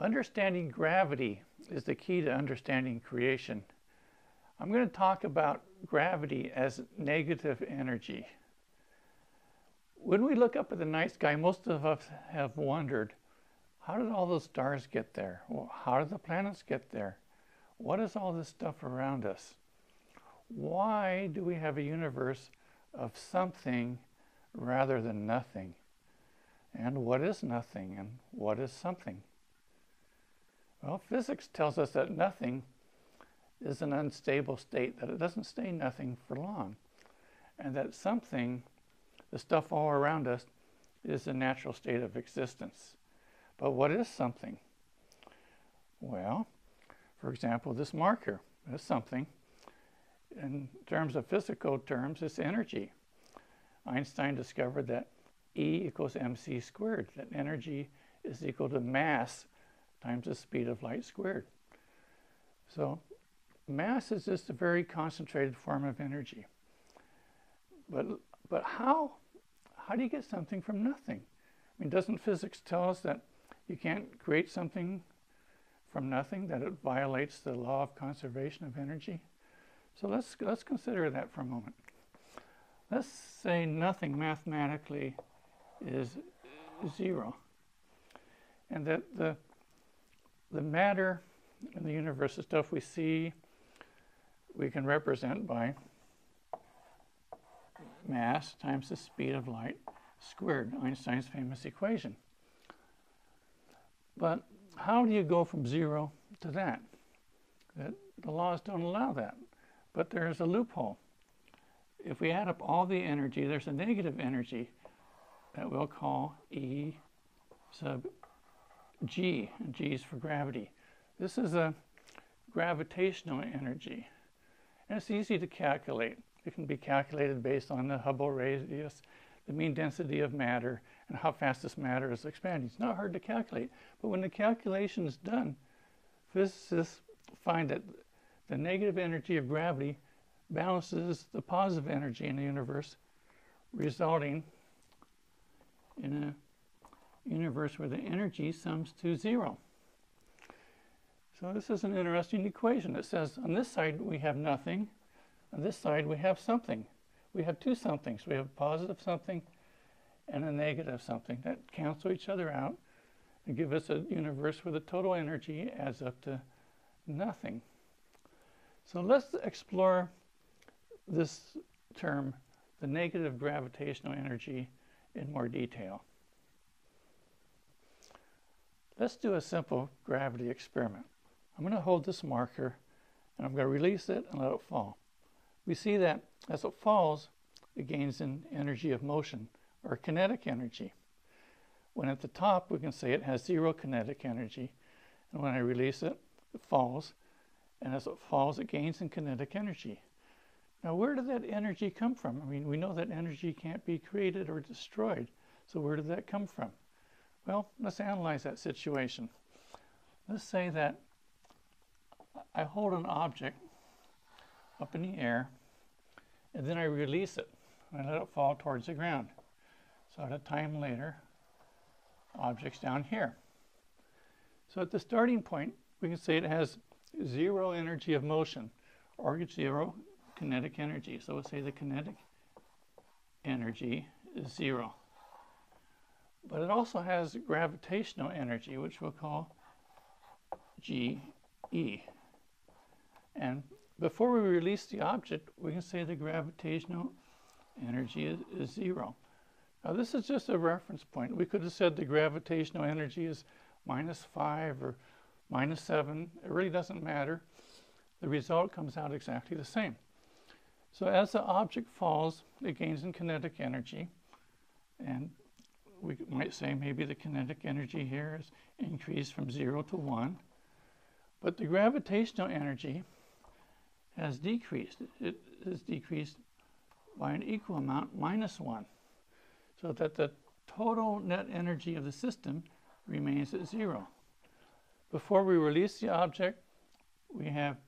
Understanding gravity is the key to understanding creation. I'm going to talk about gravity as negative energy. When we look up at the night sky, most of us have wondered, how did all those stars get there? Well, how did the planets get there? What is all this stuff around us? Why do we have a universe of something rather than nothing? And what is nothing and what is something? Well, physics tells us that nothing is an unstable state, that it doesn't stay nothing for long, and that something, the stuff all around us, is a natural state of existence. But what is something? Well, for example, this marker is something. In terms of physical terms, it's energy. Einstein discovered that E equals mc squared, that energy is equal to mass times the speed of light squared. So mass is just a very concentrated form of energy. But how do you get something from nothing? I mean, doesn't physics tell us that you can't create something from nothing, that it violates the law of conservation of energy? So let's consider that for a moment. Let's say nothing mathematically is zero, and that the matter in the universe, the stuff we see, we can represent by mass times the speed of light squared, Einstein's famous equation. But how do you go from zero to that? The laws don't allow that. But there's a loophole. If we add up all the energy, there's a negative energy that we'll call E sub G, and G is for gravity. This is a gravitational energy, and it's easy to calculate. It can be calculated based on the Hubble radius, the mean density of matter, and how fast this matter is expanding. It's not hard to calculate, but when the calculation is done, physicists find that the negative energy of gravity balances the positive energy in the universe, resulting in a universe where the energy sums to zero. So this is an interesting equation. It says on this side we have nothing, on this side we have something. We have two somethings. We have a positive something and a negative something that cancel each other out and give us a universe where the total energy adds up to nothing. So let's explore this term, the negative gravitational energy, in more detail. Let's do a simple gravity experiment. I'm going to hold this marker and I'm going to release it and let it fall. We see that as it falls, it gains in energy of motion, or kinetic energy. When at the top, we can say it has zero kinetic energy, and when I release it, it falls. And as it falls, it gains in kinetic energy. Now, where did that energy come from? I mean, we know that energy can't be created or destroyed. So where did that come from? Well, let's analyze that situation. Let's say that I hold an object up in the air, and then I release it, and I let it fall towards the ground. So at a time later, object's down here. So at the starting point, we can say it has zero energy of motion, or zero kinetic energy. So we'll say the kinetic energy is zero. But it also has gravitational energy, which we'll call GE. And before we release the object, we can say the gravitational energy is zero. Now this is just a reference point. We could have said the gravitational energy is -5 or -7. It really doesn't matter. The result comes out exactly the same. So as the object falls, it gains in kinetic energy. And we might say maybe the kinetic energy here is increased from 0 to 1. But the gravitational energy has decreased. It is decreased by an equal amount, -1. So that the total net energy of the system remains at 0. Before we release the object, we have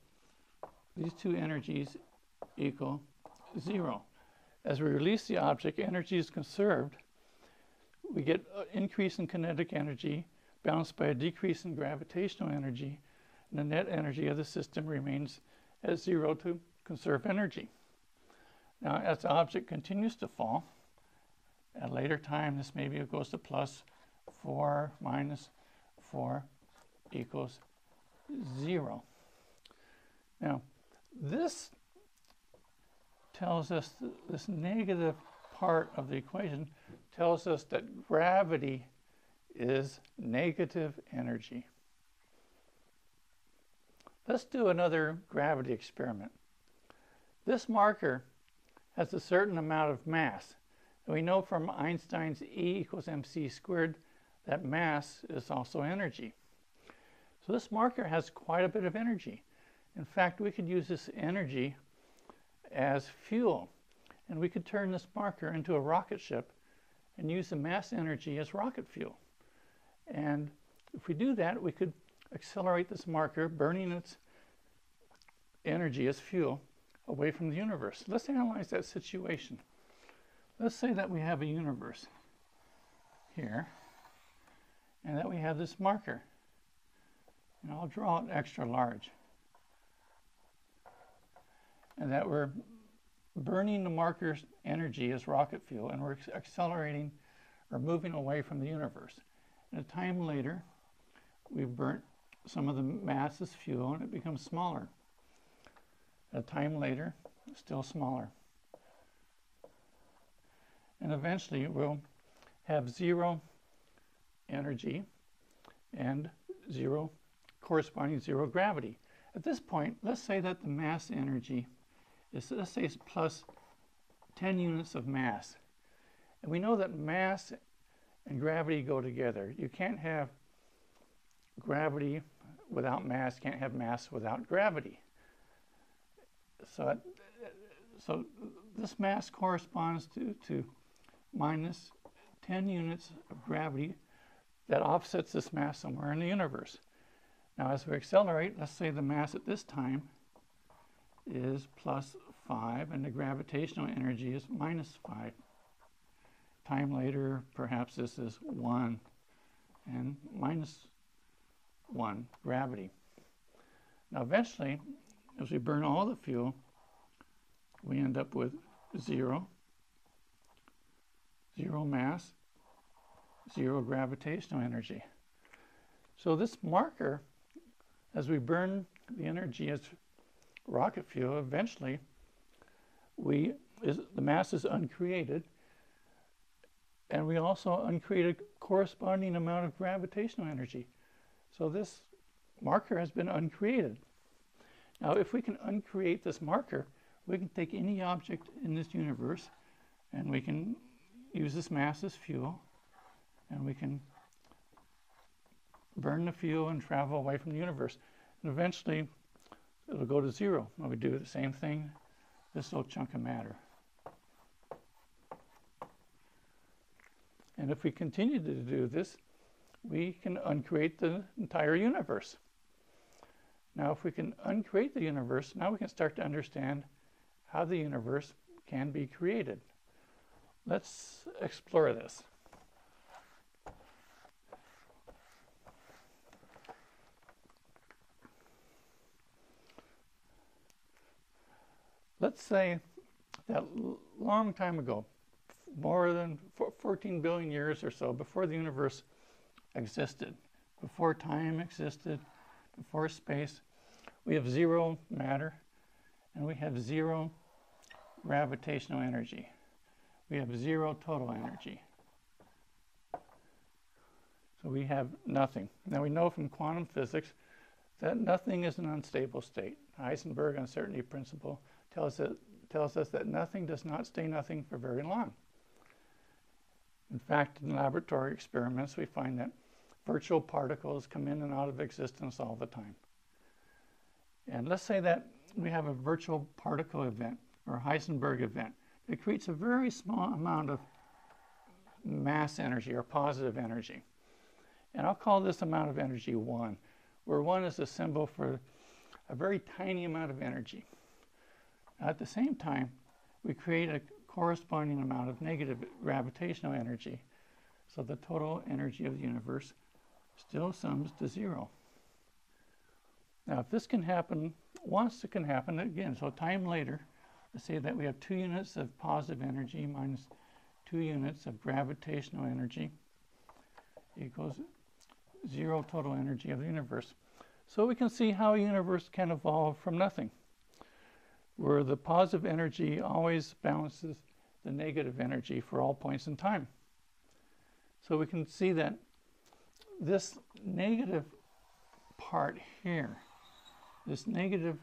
these two energies equal 0. As we release the object, energy is conserved. We get an increase in kinetic energy, balanced by a decrease in gravitational energy, and the net energy of the system remains at zero to conserve energy. Now, as the object continues to fall, at a later time, this maybe goes to plus 4 minus 4 equals 0. Now, this tells us, this negative part of the equation tells us that gravity is negative energy. Let's do another gravity experiment. This marker has a certain amount of mass. And we know from Einstein's E equals mc squared that mass is also energy. So this marker has quite a bit of energy. In fact, we could use this energy as fuel. And we could turn this marker into a rocket ship and use the mass energy as rocket fuel. And if we do that, we could accelerate this marker, burning its energy as fuel, away from the universe. Let's analyze that situation. Let's say that we have a universe here, and that we have this marker. And I'll draw it extra large. And that we're burning the marker's energy as rocket fuel, and we're accelerating or moving away from the universe. And a time later, we've burnt some of the mass as fuel, and it becomes smaller. A time later, still smaller. And eventually we'll have zero energy and corresponding zero gravity. At this point, let's say that the mass energy is, let's say it's plus 10 units of mass. And we know that mass and gravity go together. You can't have gravity without mass, can't have mass without gravity. So this mass corresponds to minus 10 units of gravity that offsets this mass somewhere in the universe. Now, as we accelerate, let's say the mass at this time is plus 5, and the gravitational energy is minus 5. Time later, perhaps this is 1 and minus 1 gravity. Now, eventually, as we burn all the fuel, we end up with zero mass, zero gravitational energy. So this marker, as we burn the energy as rocket fuel, eventually the mass is uncreated, and we also uncreate a corresponding amount of gravitational energy. So this marker has been uncreated. Now, if we can uncreate this marker, we can take any object in this universe, and we can use this mass as fuel, and we can burn the fuel and travel away from the universe. And eventually, it'll go to zero. And we do the same thing, this little chunk of matter. And if we continue to do this, we can uncreate the entire universe. Now, if we can uncreate the universe, now we can start to understand how the universe can be created. Let's explore this. Let's say that long time ago, more than 14 billion years or so, before the universe existed, before time existed, before space, we have zero matter, and we have zero gravitational energy. We have zero total energy. So we have nothing. Now we know from quantum physics that nothing is an unstable state. Heisenberg uncertainty principle tells us that nothing does not stay nothing for very long. In fact, in laboratory experiments, we find that virtual particles come in and out of existence all the time. And let's say that we have a virtual particle event or a Heisenberg event. It creates a very small amount of mass energy or positive energy. And I'll call this amount of energy 1, where 1 is a symbol for a very tiny amount of energy. At the same time, we create a corresponding amount of negative gravitational energy. So the total energy of the universe still sums to 0. Now, if this can happen once, it can happen again. So time later, let's say that we have 2 units of positive energy minus 2 units of gravitational energy equals 0 total energy of the universe. So we can see how a universe can evolve from nothing, where the positive energy always balances the negative energy for all points in time. So we can see that this negative part here, this negative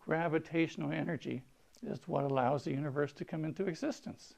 gravitational energy, is what allows the universe to come into existence.